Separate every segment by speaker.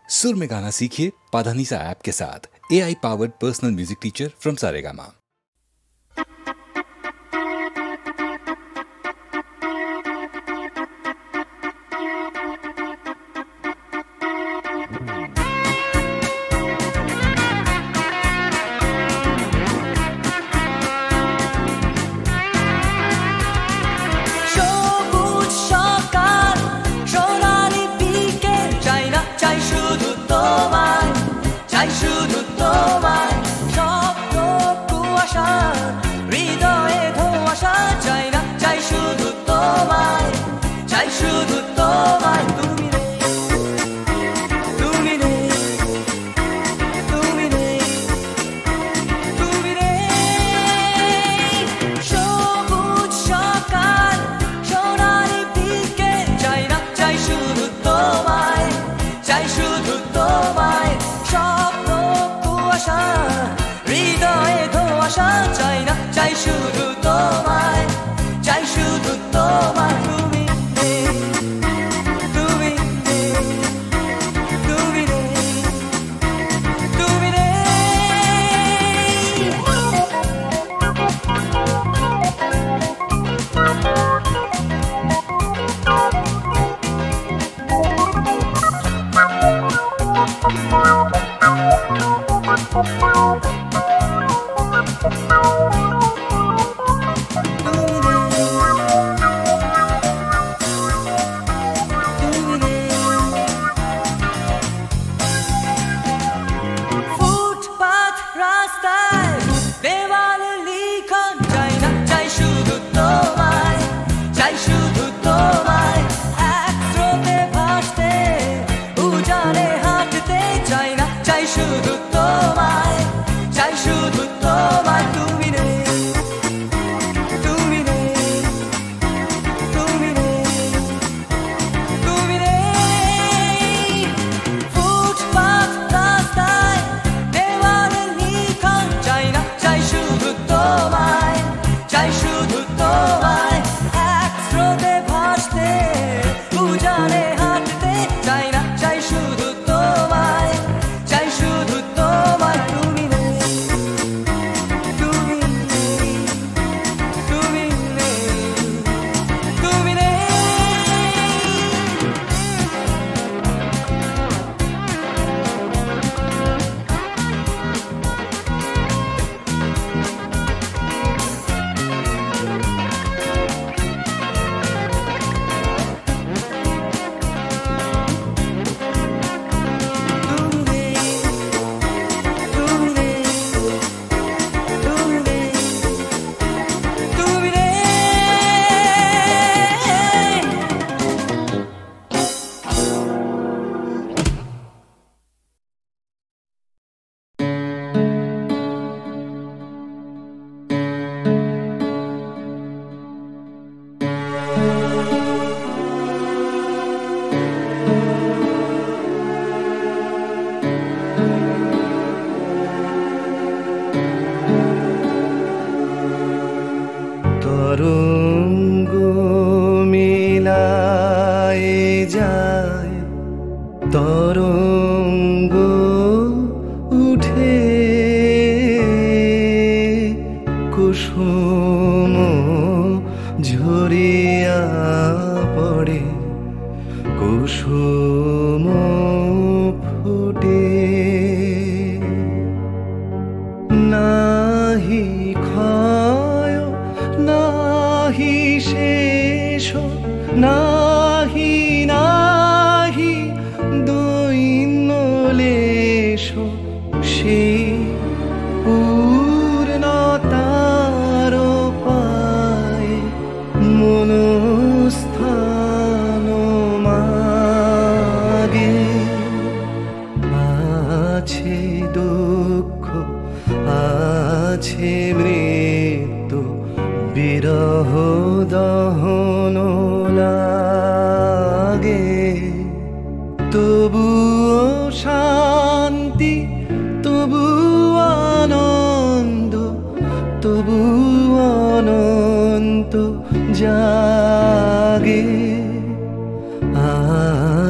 Speaker 1: सुर में गाना सीखिए पाधानीसा ऐप के साथ। AI powered personal music teacher from Saregama.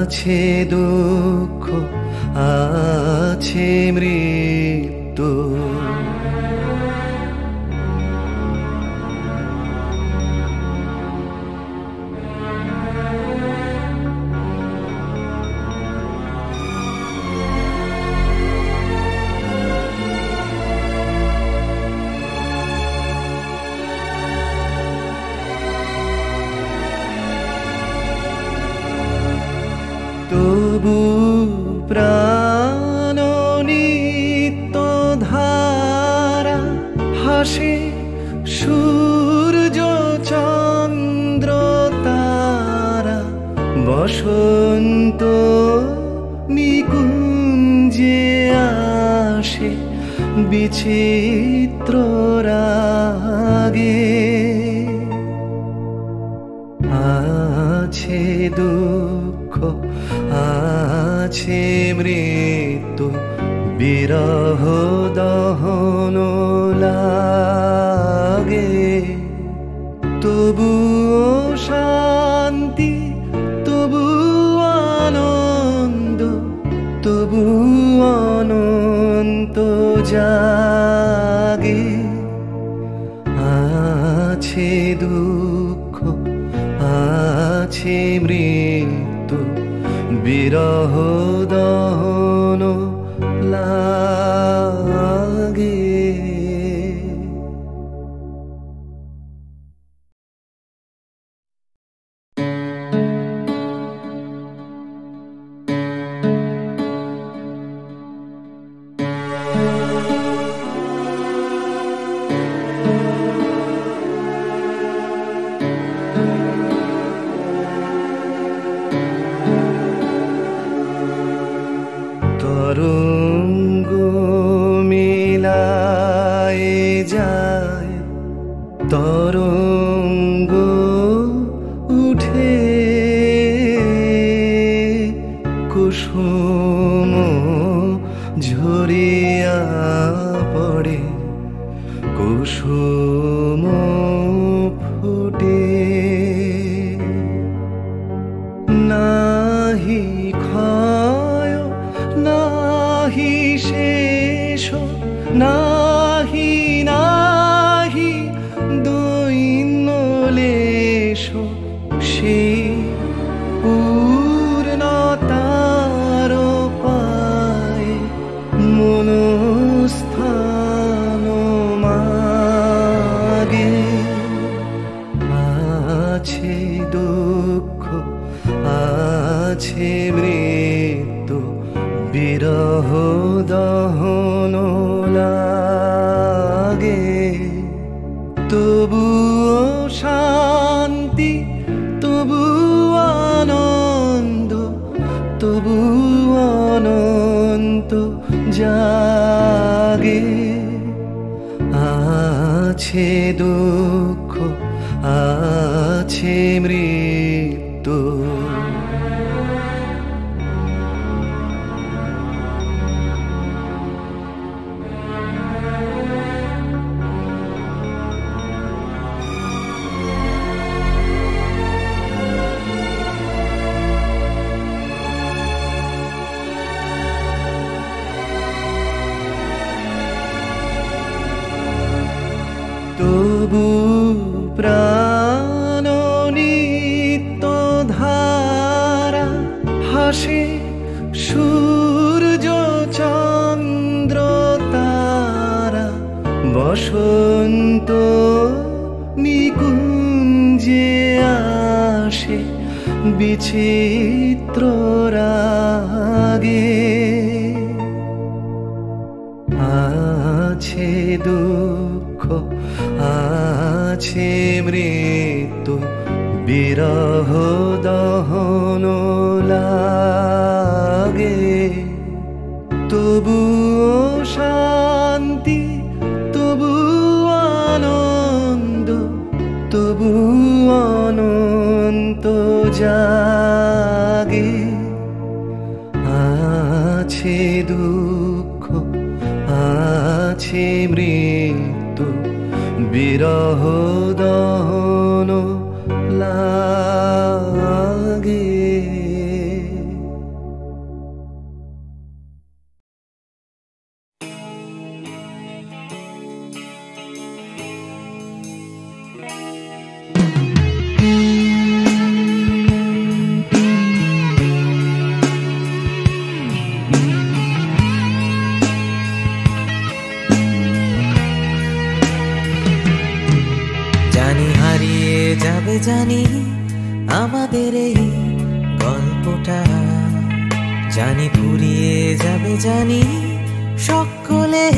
Speaker 2: আছে দুঃখ আছে মৃত্যু। তবু প্রাণ নিত্য ধারা হাসে সূর্য চন্দ্র তারা, বসন্ত নিকুঞ্জে আসে বিচিত্র রাগে। আছে দুঃখ আছে মৃত্যু, বিরহ দহন লাগে। তবুও শান্তি তবু আনন্দ, তবু অনন্ত জাগে। আছে দুঃখ আছে মৃত্যু, বিরহ দহন লাগে। তরঙ্গ মিলায় যায়, তরঙ্গ উঠে কুসুম ঝরিয়া পড়ে, কুসুম ফুটে। নাহি ক্ষয় নাহি শেষ, নাহি নাহি দৈন্য লেশ, সেই পূর্ণতার পায় মনস্থান মাগে। আছে দুঃখ আছে মৃত্যু, বিরহ দহন লাগে। তবুও শান্তি তবু আনন্দ, তবু অনন্ত জাগে। আছে দুঃখ আছে মৃত্যু। তবু প্রাণ নিত্য ধারা হাসে সূর্য চন্দ্র তারা, বসন্ত নিকুঞ্জে আসে বিচিত্র রাগে। আছে দুঃখ আছে মৃত্যু, বিরহ দহন লাগে। তবুও শান্তি তবু আনন্দ, তবু অনন্ত জাগে। আছে দুঃখ আছে মৃত্যু, বিরহ দহন লাগে।
Speaker 3: যাবে জানি আমাদের এই গল্পটা, জানি ফুরিয়ে যাবে জানি সকলের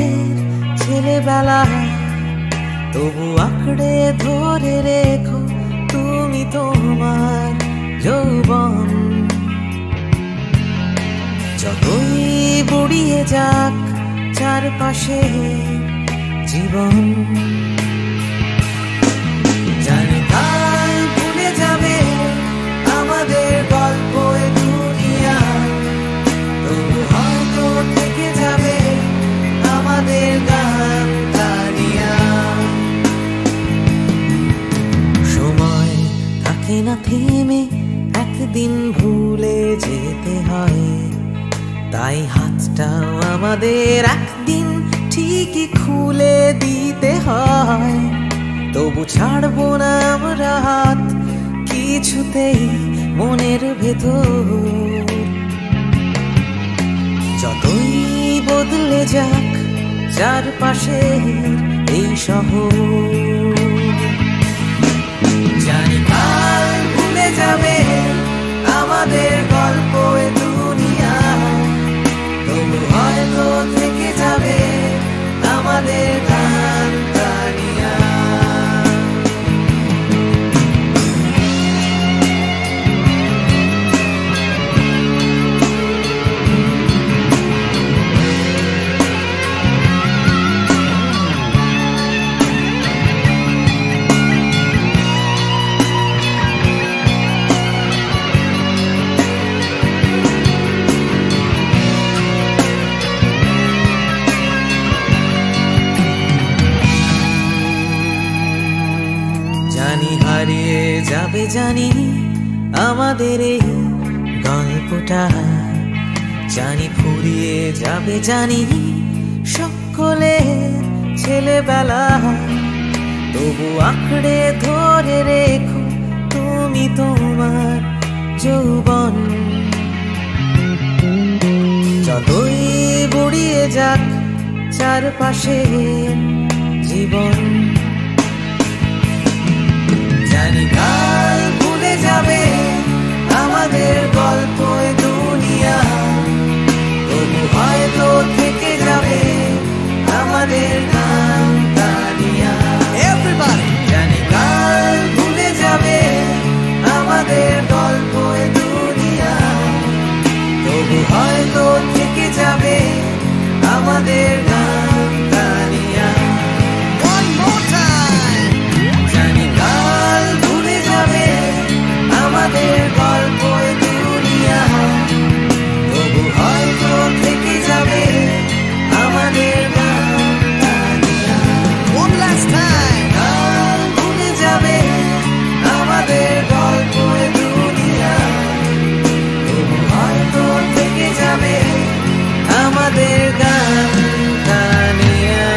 Speaker 3: ছেলেবেলা, তবু আঁকড়ে ধরে রেখো তুমি তোমার যৌবন। যতই বুড়িয়ে যাক চারপাশে জীবন, জানি কাল ভুলে যাবে আমাদের গল্প এ দুনিয়া, তবু হয়তো থেকে যাবে আমাদের গান গানিয়া। সময় থাকে না থেমে, একদিন ভুলে যেতে হয়, তাই হাতটাও আমাদের একদিন ঠিকই খুলে দিতে হয়। তবু ছাড়বো না আমরা হাত কিছুতেই মনের ভেতর, যতই বদলে যাক চারপাশে এই শহর। জানি কাল ভুলে যাবে আমাদের গল্প এ দুনিয়া, তবু হয়তো থেকে যাবে আমাদের গান গানিয়া। হারিয়ে যাবে জানি আমাদের এই গল্পটা, জানি ফুরিয়ে যাবে জানি সকলের ছেলেবেলা, তবু আঁকড়ে ধরে রেখো তুমি তোমার যৌবন। যতই বুড়িয়ে যাক চারপাশে জীবন, জানি কাল ভুলে যাবে আমাদের গল্প এ দুনিয়া, তবু হয়তো থেকে যাবে আমাদের গান গানিয়া। জানি কাল ভুলে যাবে আমাদের গল্প এ দুনিয়া, তবু হয়তো থেকে যাবে আমাদের গান গানিয়া। আমাদের গল্প এ দুনিয়া, তবু হয়তো থেকে যাবে আমাদের গান গানিয়া। One last time. কাল ভুলে যাবে আমাদের গল্প এ দুনিয়া, তবু হয়তো থেকে যাবে আমাদের গান গানিয়া।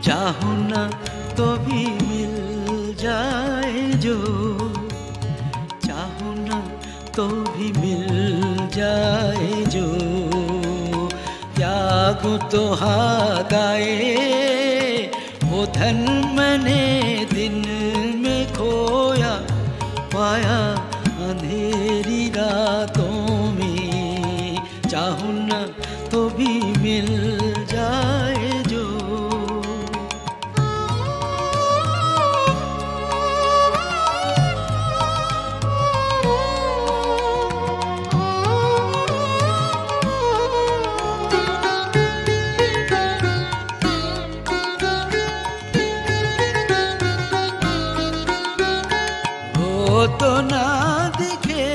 Speaker 4: चाहो ना तो भी मिल जाए जो, चाहो ना तो भी मिल जाए जो, त्यागो तो हागाए वो धन मैंने दिन में खोया पाया अंधेरी रातों में। चाहो ना तो भी मिल जाए जो, तो ना दिखे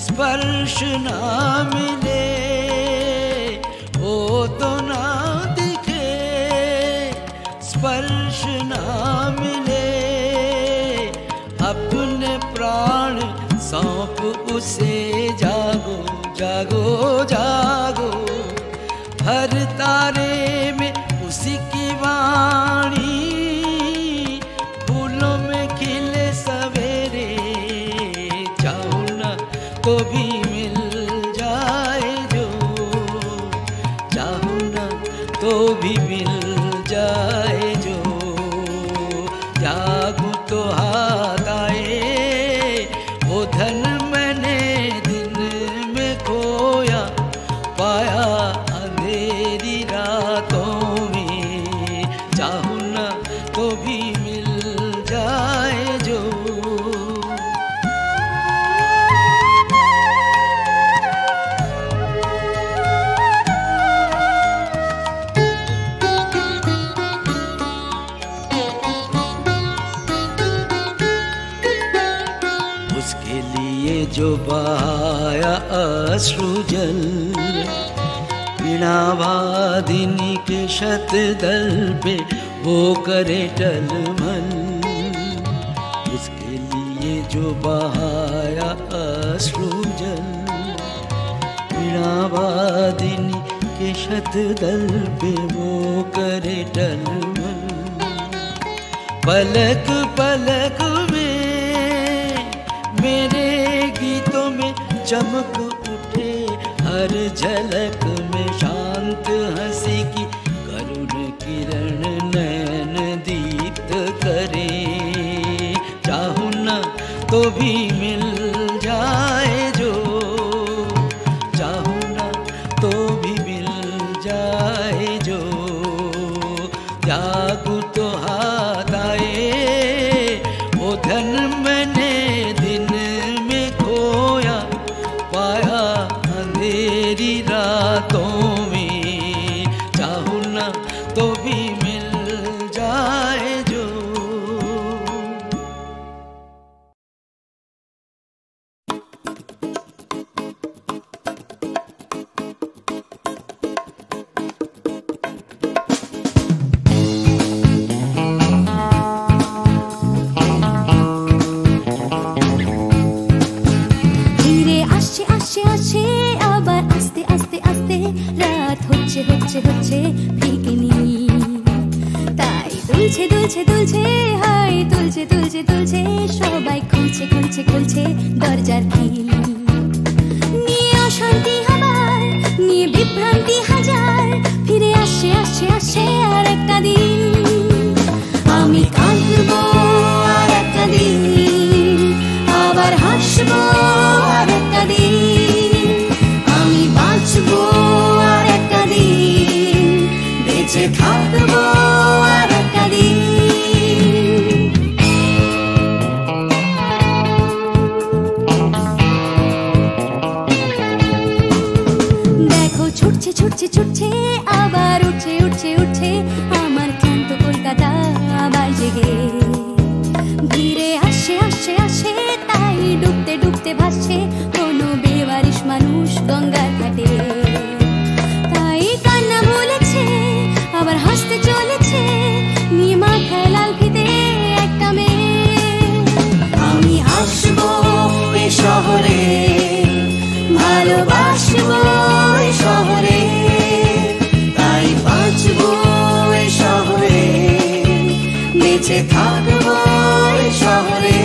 Speaker 4: स्पर्श ना मिले, वो तो ना दिखे प्राण सौंप उसे जागो जागो जागो हर तारे में उसी की वाणी फूलों में खिले सवेरे चाहो ना तो भी मिल जाए जो चाहो ना तो भी मिल जाए जो जागू तो हाथ आए वो धन मैंने दिन में खोया पाया अंधेरी रातों में चाहूं ना तो भी मिल जाए जो उसके लिए जो बहाया अश्रुजल वीणावादिनी के शतदल पे वो करे टलमल उसके लिए जो बहाया अश्रुजल वीणावादिनी के शतदल पे वो करे टलमल पलक पलक में मेरे गीतों में चमक उठे हर झलक में शांत हंसी की करुण किरण नैन दीप्त करे चाहूं ना तो भी मिल जाए जो चाहूं ना तो भी मिल जाए जो जागू तो हाथ आए वो धन मैंने दिन में खोया पाया अंधेरी रातों में चाहूं ना तो भी मिल जाए जो
Speaker 5: ধীরে আসছে আসছে আসছে আবার আস্তে আস্তে আস্তে রাত হচ্ছে হচ্ছে হচ্ছে ফিকেনি তাই দুলছে দুলছে দুলছে হাই তুলছে তুলছে তুলছে সবাই খুলছে খুলছে খুলছে দরজার খিল নিয়ে অশান্তি হাবার নিয়ে বিভ্রান্তি হাজার ফিরে আসছে আসছে আসছে আর একটা দিন আমি কাঁদবো আর একটা দিন আবার হাসবো আর একটা দিন আমি বাঁচবো আর একটা দিন বেঁচে থাকবো আর একটা দিন দেখো ছুটছে ছুটছে ছুটছে আবার উঠছে উঠছে উঠছে আমার ক্লান্ত কলকাতা আবার জেগে ধীরে আসছে আসছে আসছে তাই ডুবতে ডুবতে ভাসছে কোনো বেওয়ারিশ মানুষ গঙ্গার ঘাটে তাই কান্না ভুলেছে আবার হাসতে চলেছে নিয়ে মাথায় লাল ফিতে একটা মেয়ে আমি আসবো এই শহরে ভালোবাসবো এই শহরে তাই বাঁচবো এই শহরে বেঁচে থাকবো এই শহরে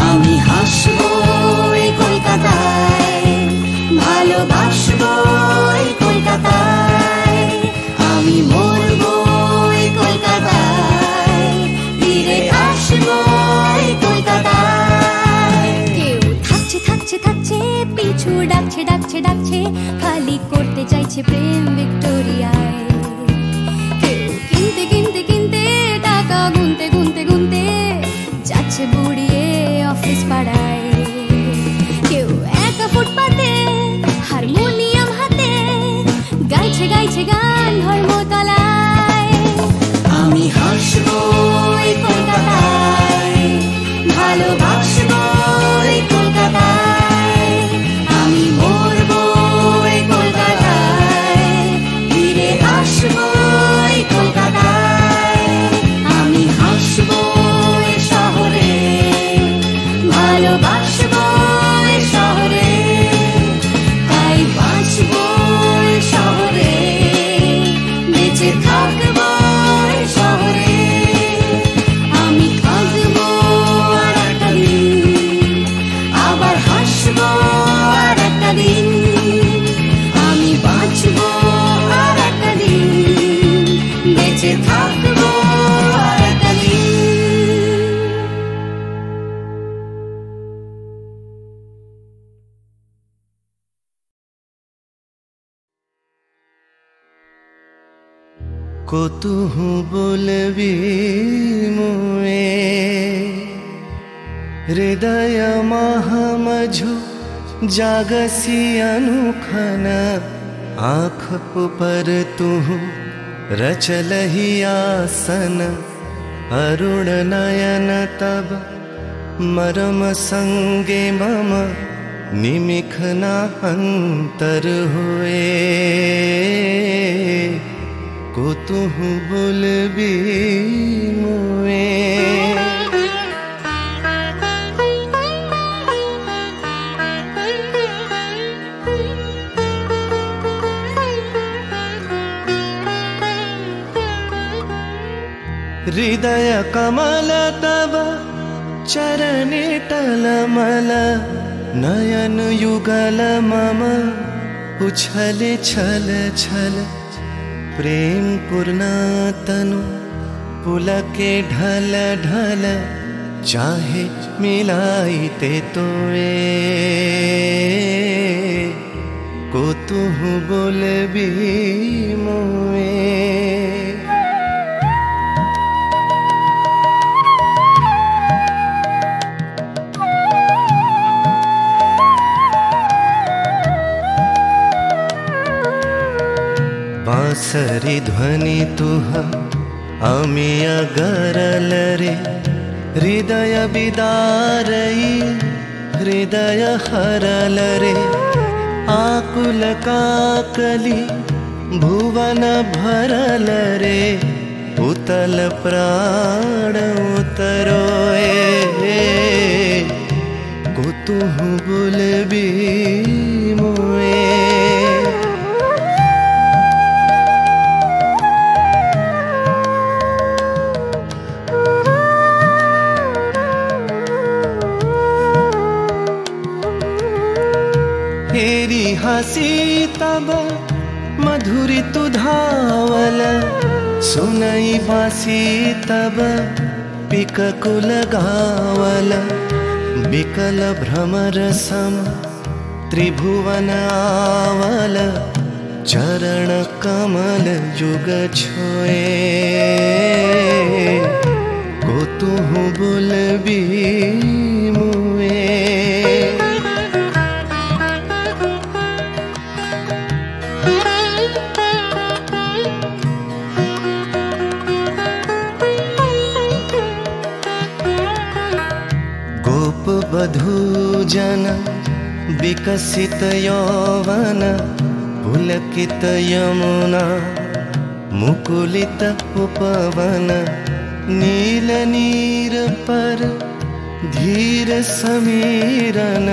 Speaker 5: আমি হাসবো এই কলকাতায় ভালোবাসবো এই কলকাতায় আমি মরবো এই কলকাতায় ফিরে আসবো এই কলকাতায় কেউ থাকছে থাকছে থাকছে পিছু ডাকছে ডাকছে ডাকছে খালি করতে চাইছে প্রেম ভিক্টোরিয়ায় কেউ কিনতে কিনতে কিনতে টাকা গুনতে গুনতে গুনতে যাচ্ছে বুড়িয়ে অফিস পাড়ায় কেউ একা ফুটপাতে হারমোনিয়াম হাতে গাইছে গাইছে গান ধর্মতলায় আমি হাসবো এই কলকাতায়
Speaker 2: को तू बोलबी मुए हृदय महामझु जागसी अनुखन आँख पर तू रचलही आसन अरुण नयन तब मरम संगे मम निमिखना अंतर हुए को तू बोलबी मुए हृदय कमल तब चरणे टलमल नयन युगल मम उछले छल छल प्रेम पूर्ण तनु पुलके ढल ढल चाहे मिलाई ते तोए को तू बोलबी मुए बांसरी ध्वनि तुह अमिय गरल रे हृदय बिदारई हृदय हरल रे आकुल काकली भुवन भरल रे उतल प्राण उतरोए को तू बोलबी मुए हसी तब मधुरी तु धावल सुनई बासी तब पिककुल गावल बिकल भ्रमर सम त्रिभुवन आवल चरण कमल युग छोए को तू बोलबी मुए बधू जन विकसित यौवन पुलकित यमुना मुकुलित उपवन नील नीर पर धीर समीरन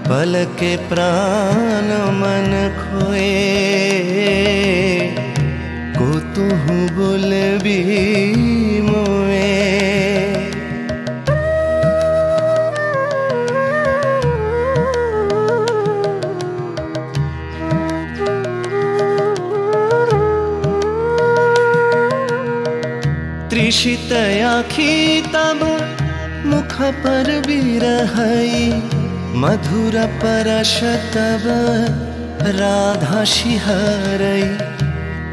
Speaker 2: पल के प्राण मन खोए को तू बोलबी मुए त्रिषित आँखी तब मुख पर बिरहई मधुर परश तब राधा शिहरई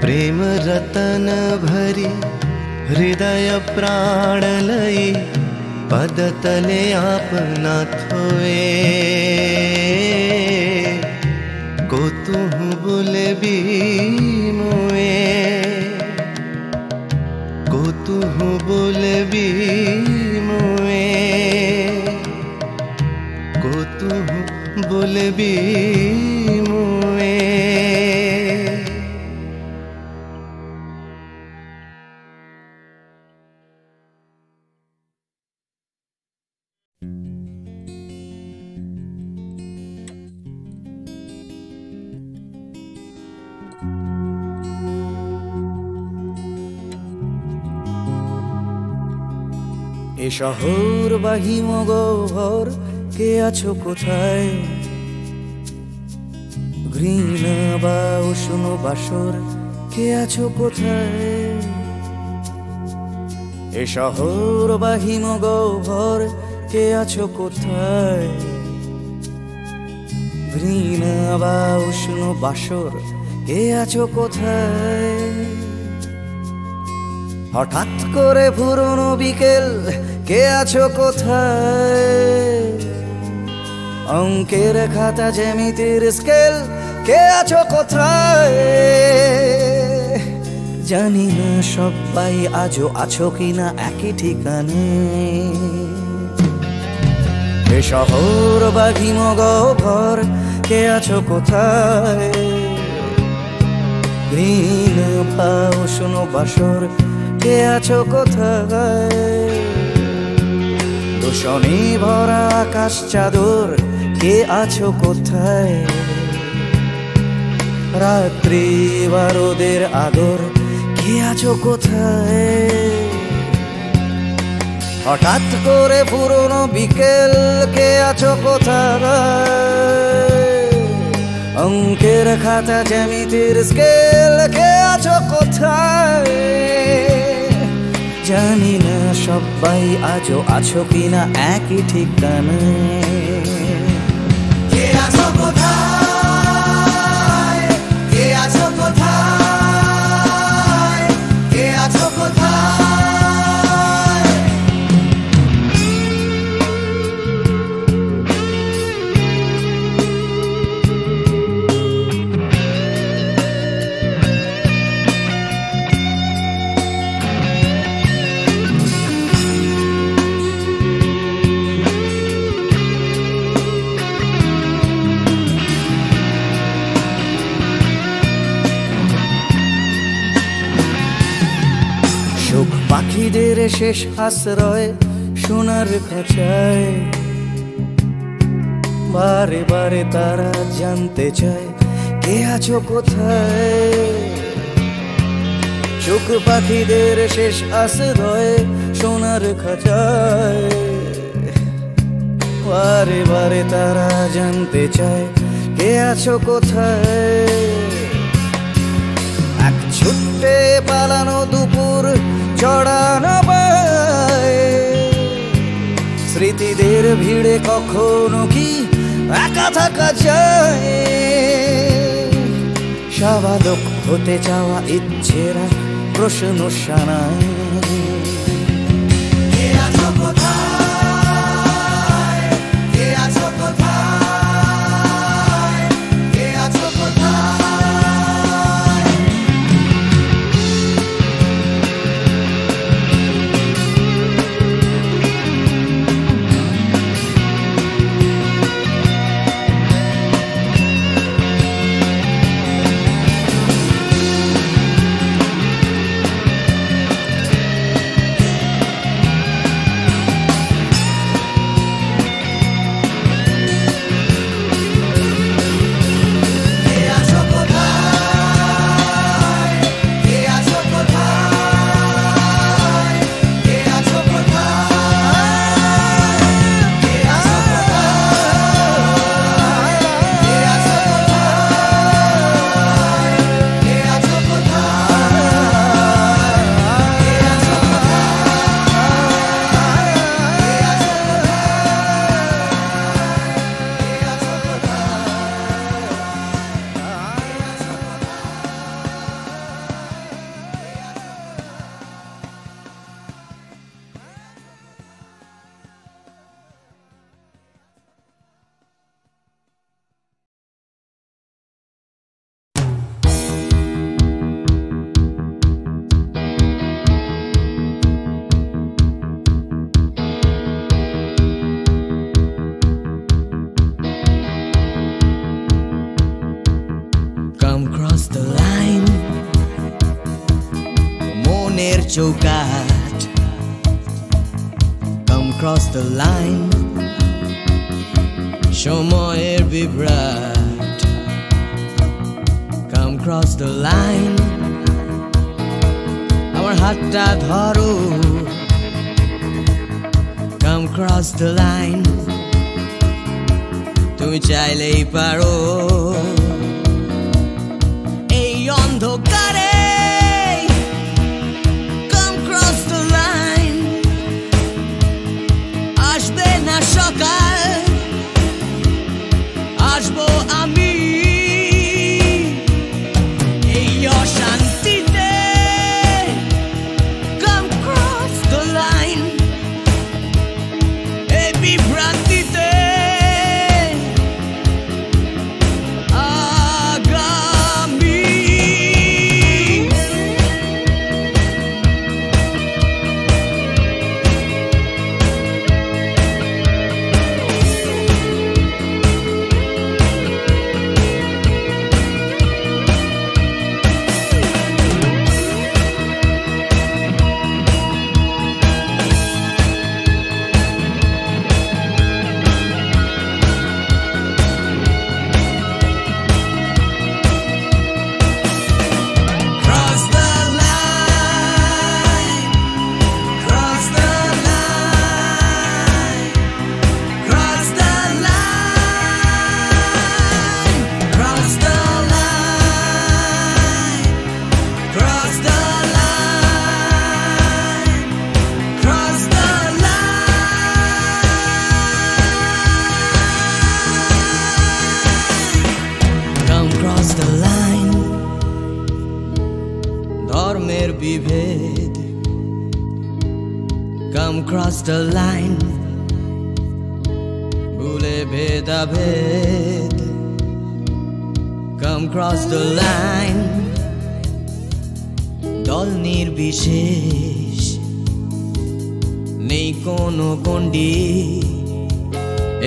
Speaker 2: प्रेम रतन भरी हृदय प्राण लई पद तले आपना थोए को तू बोलबी मुए को तू बोलबी मुए को तू बोलबी मुए
Speaker 3: এ শহর বা হিমগহর কে আছো কোথায় ঘৃণা বা উষ্ণ বাসর কে আছো কোথায় এ শহর বা হিমগহর কে আছো কোথায় ঘৃণা বা উষ্ণ বাসর কে আছো কোথায় হঠাৎ করে পুরনো বিকেল, কে আছো কোথায়? অঙ্কের খাতা জ্যামিতির স্কেল, কে আছো কোথায়? জানি না সবাই আজও আছো কিনা একই ঠিকানে। এ শহর বা হিমগহ্বর, কে আছো কোথায়? গ্রীন বা উষ্ণ বাসর, কে আছো কোথায়? দূষণে ভরা আকাশ চাদর, কে আছো কোথায়? রাত্রি বা রোদের আদর, কে আছো কোথায়? হঠাৎ করে পুরনো বিকেল, কে আছো কোথায়? অঙ্কের খাতা জ্যামিতির স্কেল, কে আছো কোথায়? জানি না সবাই আজও আছো কিনা একই ঠিকানায়। কে আছো কোথায়? কে আছো কোথায়? কে আছো কোথায়? পাখিদের শেষ আশ্রয় সোনার খাঁচায়, বারে বারে তারা জানতে চায় কে আছো কোথায়। চোখ পাখিদের শেষ আশ্রয় সোনার খাঁচায়, বারে বারে তারা জানতে চায় কে আছো কোথায়। এক ছুটে পালানো দুপুর জড়ানো পায়, স্মৃতিদের ভিড়ে কখনো কি একা থাকা যায়? স্বাভাবিক হতে চাওয়া ইচ্ছেরা প্রশ্ন শানায়। কে আছো কোথায়? কে আছো কোথায়? কে আছো কোথায়? চৌকাঠ, come cross the line, সময়ের বিভ্রাট, come cross the line, আমার হাতটা ধরো, come cross the line, তুমি চাইলেই পারো এই অন্ধকারে। সকাল আসবো আমি এই অশান্তিতে,
Speaker 4: বিভেদ come cross the line ভুলে ভেদাভেদ come cross the line দল নির্বিশেষ নেই কোনো গণ্ডি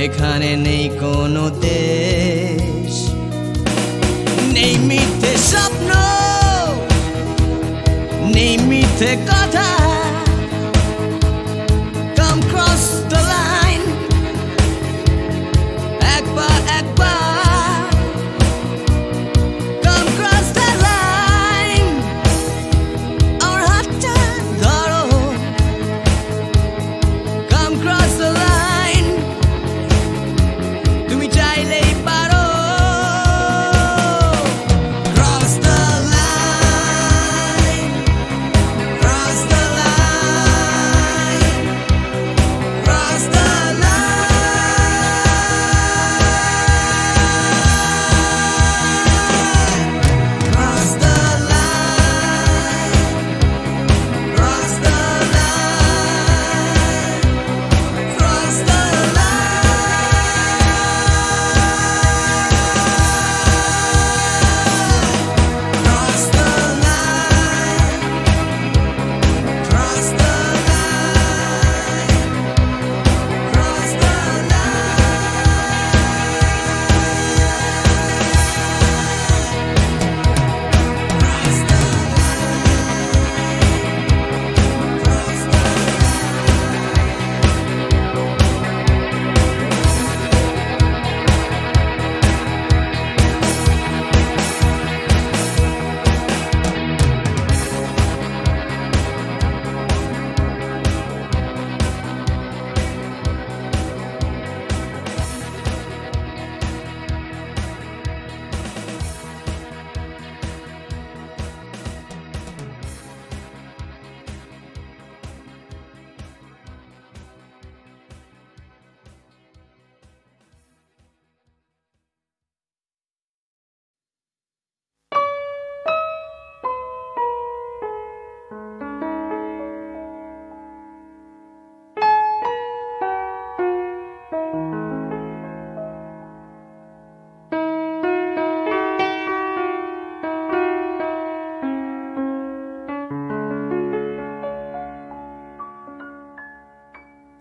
Speaker 4: এখানে নেই কোনো দেশ নেই মিথ্যে স্বপ্ন নেই মিথ্যে কথা come cross the line একবার একবার come cross the line আমার হাতটা ধরো come cross the line তুমি চাইলেই পারো cross the line cross the line cross the line cross the line cross the line cross the cross the line cross the line cross the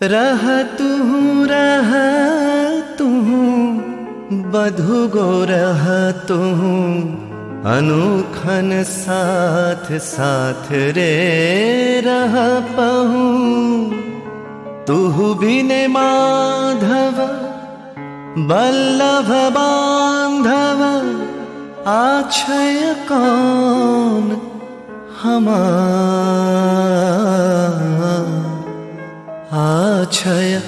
Speaker 2: रहा तू बधु गो रहा तू अनुखन साथ साथ रे रहा पहू तू बिने माधव बल्लभ बांधव आछय कौन हमार आछय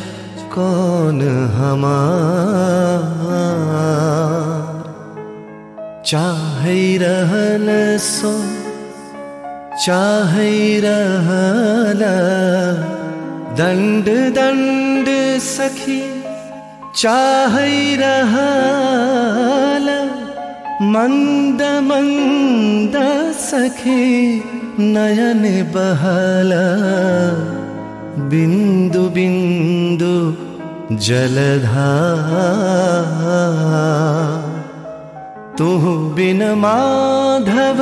Speaker 2: कौन हमार चाहे रहल सो चाहे रहल दंड दंड सखी चाहे रहल मंद मंद सखी नयन बहला बिंदु बिंदु जलधार तू बिन माधव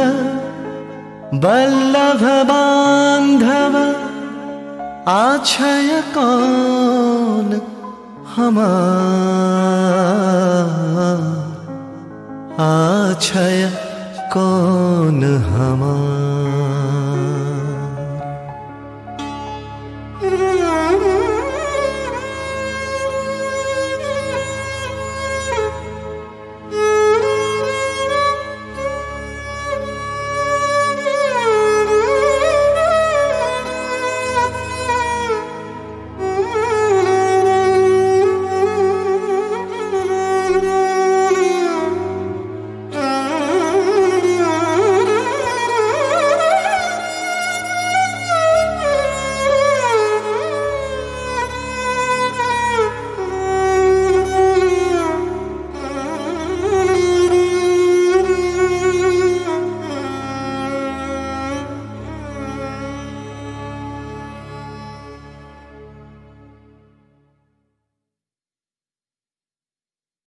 Speaker 2: बल्लभ बांधव आछय कौन हमार आछय कौन हमार